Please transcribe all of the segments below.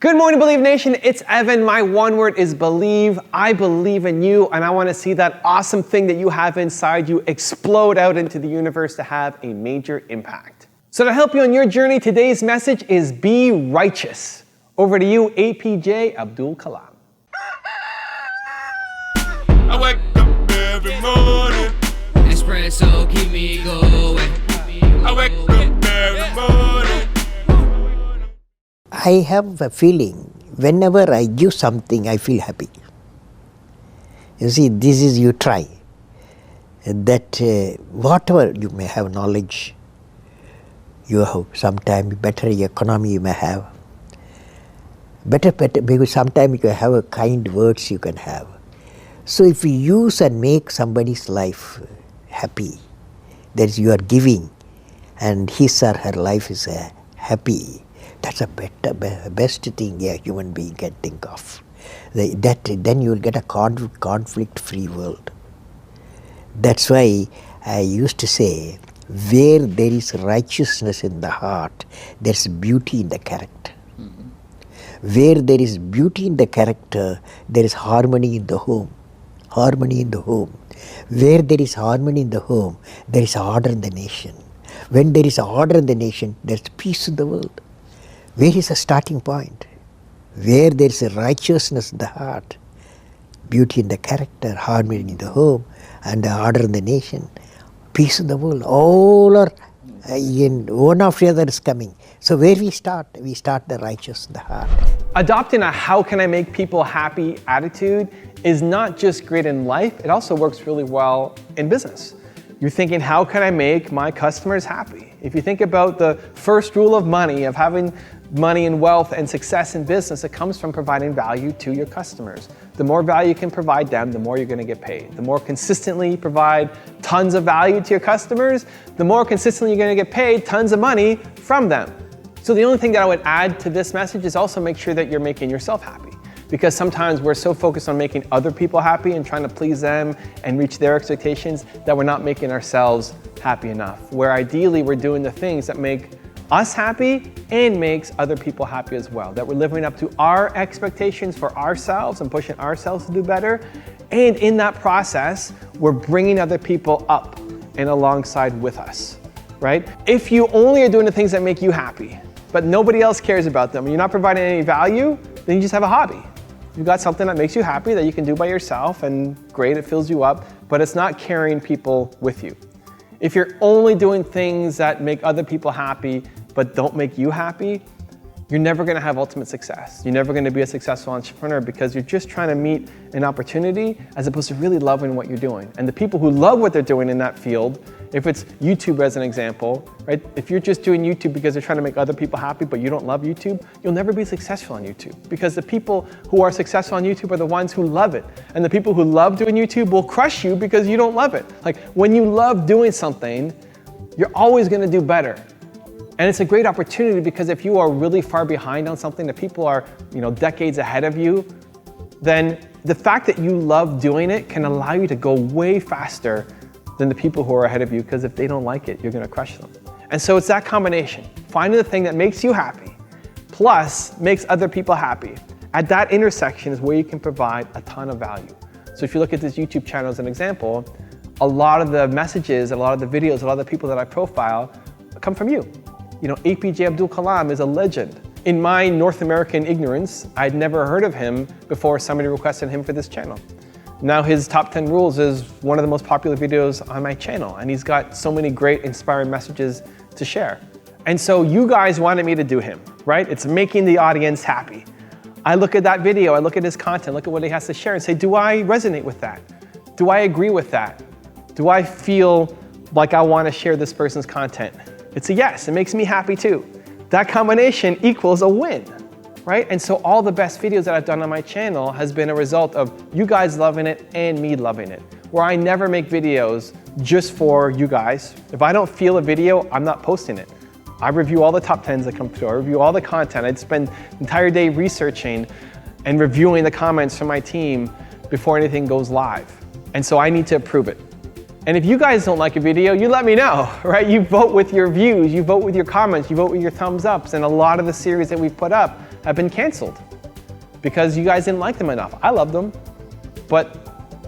Good morning, Believe Nation. It's Evan. My one word is believe. I believe in you, and I want to see that awesome thing that you have inside you explode out into the universe to have a major impact. So to help you on your journey, today's message is be righteous. Over to you, A.P.J. Abdul Kalam. I wake up every morning. Espresso keep me going. I wake up every morning. I have a feeling whenever I give something, I feel happy. You see, this is you try. That whatever you may have knowledge, you have sometimes better economy you may have. Better, because sometimes you can have a kind words you can have. So if you use and make somebody's life happy, that is you are giving and his or her life is happy, that's a best thing a human being can think of. Then you will get a conflict-free world. That's why I used to say, where there is righteousness in the heart, there's beauty in the character. Where there is beauty in the character, there is harmony in the home. Harmony in the home. Where there is harmony in the home, there is order in the nation. When there is order in the nation, there is peace in the world. Where is the starting point? Where there is a righteousness in the heart, beauty in the character, harmony in the home, and the order in the nation, peace in the world, all are in one after the other is coming. So where we start the righteous in the heart. Adopting a how can I make people happy attitude is not just great in life, it also works really well in business. You're thinking, how can I make my customers happy? If you think about the first rule of money, of having money and wealth and success in business, it comes from providing value to your customers. The more value you can provide them, the more you're going to get paid. The more consistently you provide tons of value to your customers, the more consistently you're going to get paid tons of money from them. So the only thing that I would add to this message is also make sure that you're making yourself happy. Because sometimes we're so focused on making other people happy and trying to please them and reach their expectations that we're not making ourselves happy enough. Where ideally we're doing the things that make us happy and makes other people happy as well. That we're living up to our expectations for ourselves and pushing ourselves to do better. And in that process, we're bringing other people up and alongside with us, right? If you only are doing the things that make you happy, but nobody else cares about them, and you're not providing any value, then you just have a hobby. You've got something that makes you happy that you can do by yourself, and great, it fills you up, but it's not carrying people with you. If you're only doing things that make other people happy, but don't make you happy, you're never gonna have ultimate success. You're never gonna be a successful entrepreneur because you're just trying to meet an opportunity as opposed to really loving what you're doing. And the people who love what they're doing in that field, if it's YouTube as an example, right? If you're just doing YouTube because they're trying to make other people happy, but you don't love YouTube, you'll never be successful on YouTube because the people who are successful on YouTube are the ones who love it. And the people who love doing YouTube will crush you because you don't love it. Like when you love doing something, you're always gonna do better. And it's a great opportunity because if you are really far behind on something that people are, decades ahead of you, then the fact that you love doing it can allow you to go way faster than the people who are ahead of you, because if they don't like it, you're gonna crush them. And so it's that combination, finding the thing that makes you happy, plus makes other people happy. At that intersection is where you can provide a ton of value. So if you look at this YouTube channel as an example, a lot of the messages, a lot of the videos, a lot of the people that I profile come from you. A.P.J. Abdul Kalam is a legend. In my North American ignorance, I'd never heard of him before somebody requested him for this channel. Now his top 10 rules is one of the most popular videos on my channel, and he's got so many great inspiring messages to share. And so you guys wanted me to do him, right? It's making the audience happy. I look at that video, I look at his content, look at what he has to share and say, do I resonate with that? Do I agree with that? Do I feel like I want to share this person's content? It's a yes, it makes me happy too. That combination equals a win, right? And so all the best videos that I've done on my channel has been a result of you guys loving it and me loving it, where I never make videos just for you guys. If I don't feel a video, I'm not posting it. I review all the top 10s that come through, I review all the content. I'd spend the entire day researching and reviewing the comments from my team before anything goes live. And so I need to approve it. And if you guys don't like a video, you let me know, right? You vote with your views, you vote with your comments, you vote with your thumbs ups. And a lot of the series that we've put up have been canceled because you guys didn't like them enough. I love them, but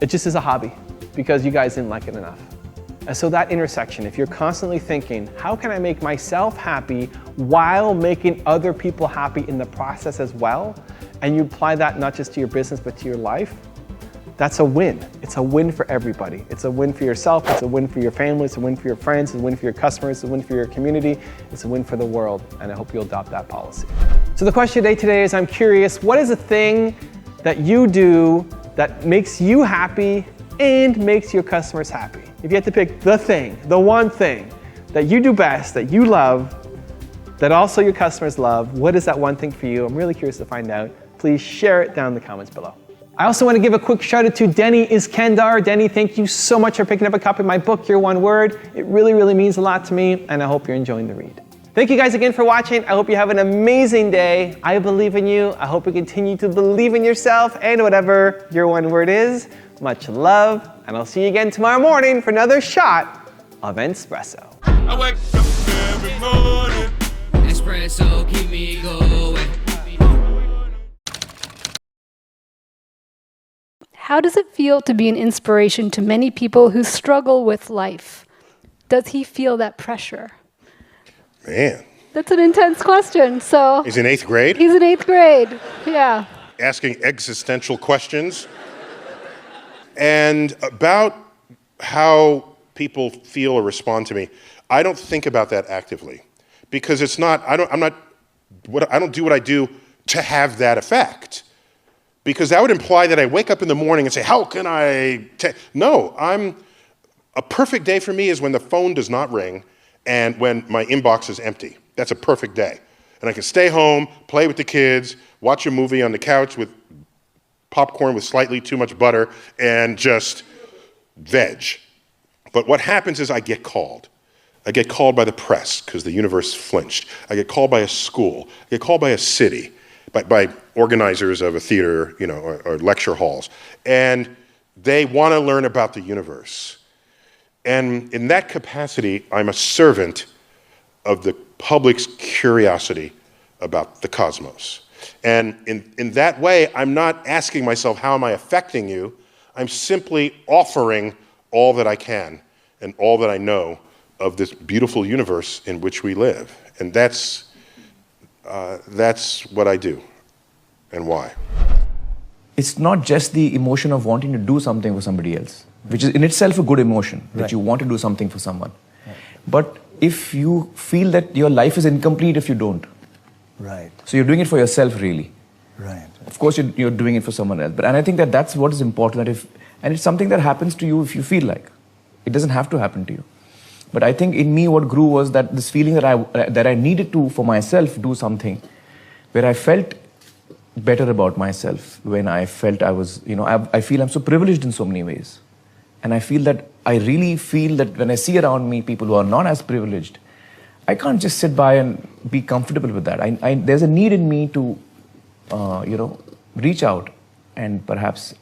it just is a hobby because you guys didn't like it enough. And so that intersection, if you're constantly thinking, how can I make myself happy while making other people happy in the process as well, and you apply that not just to your business, but to your life, that's a win. It's a win for everybody. It's a win for yourself, it's a win for your family, it's a win for your friends, it's a win for your customers, it's a win for your community, it's a win for the world, and I hope you'll adopt that policy. So the question today is, I'm curious, what is a thing that you do that makes you happy and makes your customers happy? If you had to pick the thing, the one thing that you do best, that you love, that also your customers love, what is that one thing for you? I'm really curious to find out. Please share it down in the comments below. I also want to give a quick shout out to Denny Iskandar. Denny, thank you so much for picking up a copy of my book, Your One Word. It really, really means a lot to me, and I hope you're enjoying the read. Thank you guys again for watching. I hope you have an amazing day. I believe in you. I hope you continue to believe in yourself and whatever your one word is. Much love, and I'll see you again tomorrow morning for another shot of espresso. I wake up every morning. Espresso, keep me going. How does it feel to be an inspiration to many people who struggle with life? Does he feel that pressure? Man. That's an intense question. So He's in 8th grade? he's in 8th grade. Yeah. Asking existential questions. And about how people feel or respond to me, I don't think about that actively. Because it's not, I don't do what I do to have that effect. Because that would imply that I wake up in the morning and say, how can I No, a perfect day for me is when the phone does not ring and when my inbox is empty. That's a perfect day. And I can stay home, play with the kids, watch a movie on the couch with popcorn with slightly too much butter, and just veg. But what happens is I get called. I get called by the press because the universe flinched. I get called by a school. I get called by a city. By organizers of a theater, or lecture halls. And they want to learn about the universe. And in that capacity, I'm a servant of the public's curiosity about the cosmos. And in that way, I'm not asking myself, how am I affecting you? I'm simply offering all that I can and all that I know of this beautiful universe in which we live. And that's what I do and why. It's not just the emotion of wanting to do something for somebody else, which is in itself a good emotion, that you want to do something for someone. Right. But if you feel that your life is incomplete if you don't. Right. So you're doing it for yourself, really. Right. Of course, you're doing it for someone else. And I think that that's what is important. And it's something that happens to you if you feel like. It doesn't have to happen to you. But I think in me what grew was that this feeling that I needed to, for myself, do something where I felt better about myself, when I felt I was, I feel I'm so privileged in so many ways. And I feel that, I really feel that when I see around me people who are not as privileged, I can't just sit by and be comfortable with that. There's a need in me to, reach out and perhaps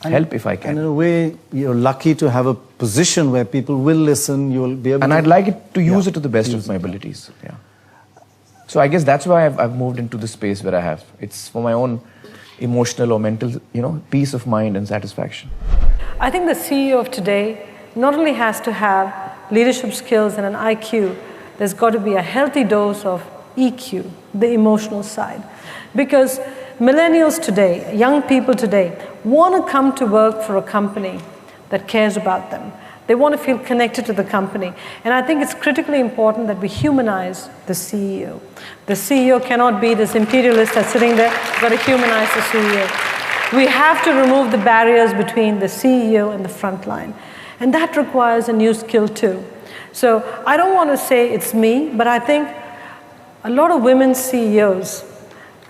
help if I can. And in a way, you're lucky to have a position where people will listen, you'll be able and to... I'd like it to use it to the best of my abilities. Yeah. So I guess that's why I've moved into the space where I have. It's for my own emotional or mental, peace of mind and satisfaction. I think the CEO of today not only has to have leadership skills and an IQ, there's got to be a healthy dose of EQ, the emotional side. Because millennials today, young people today, want to come to work for a company that cares about them. They want to feel connected to the company. And I think it's critically important that we humanize the CEO. The CEO cannot be this imperialist that's sitting there. We've got to humanize the CEO. We have to remove the barriers between the CEO and the front line. And that requires a new skill too. So I don't want to say it's me, but I think a lot of women CEOs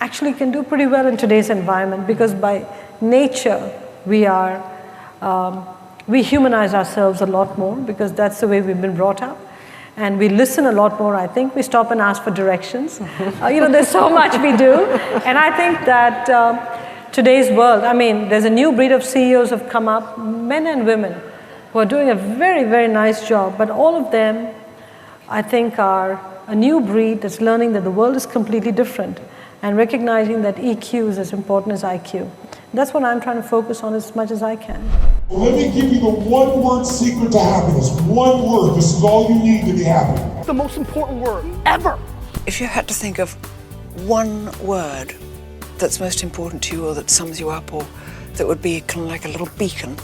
actually can do pretty well in today's environment, because by nature we humanize ourselves a lot more, because that's the way we've been brought up. And we listen a lot more, I think. We stop and ask for directions. There's so much we do. And I think that today's world, there's a new breed of CEOs have come up, men and women, who are doing a very, very nice job. But all of them, I think, are a new breed that's learning that the world is completely different. and recognizing that EQ is as important as IQ. That's what I'm trying to focus on as much as I can. Let me give you the one-word secret to happiness. One word. This is all you need to be happy. The most important word ever. If you had to think of one word that's most important to you, or that sums you up, or that would be kind of like a little beacon.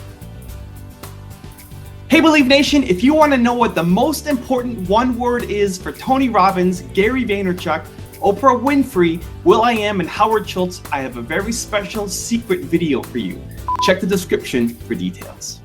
Hey Believe Nation, if you want to know what the most important one word is for Tony Robbins, Gary Vaynerchuk, Oprah Winfrey, will.i.am, and Howard Schultz, I have a very special secret video for you. Check the description for details.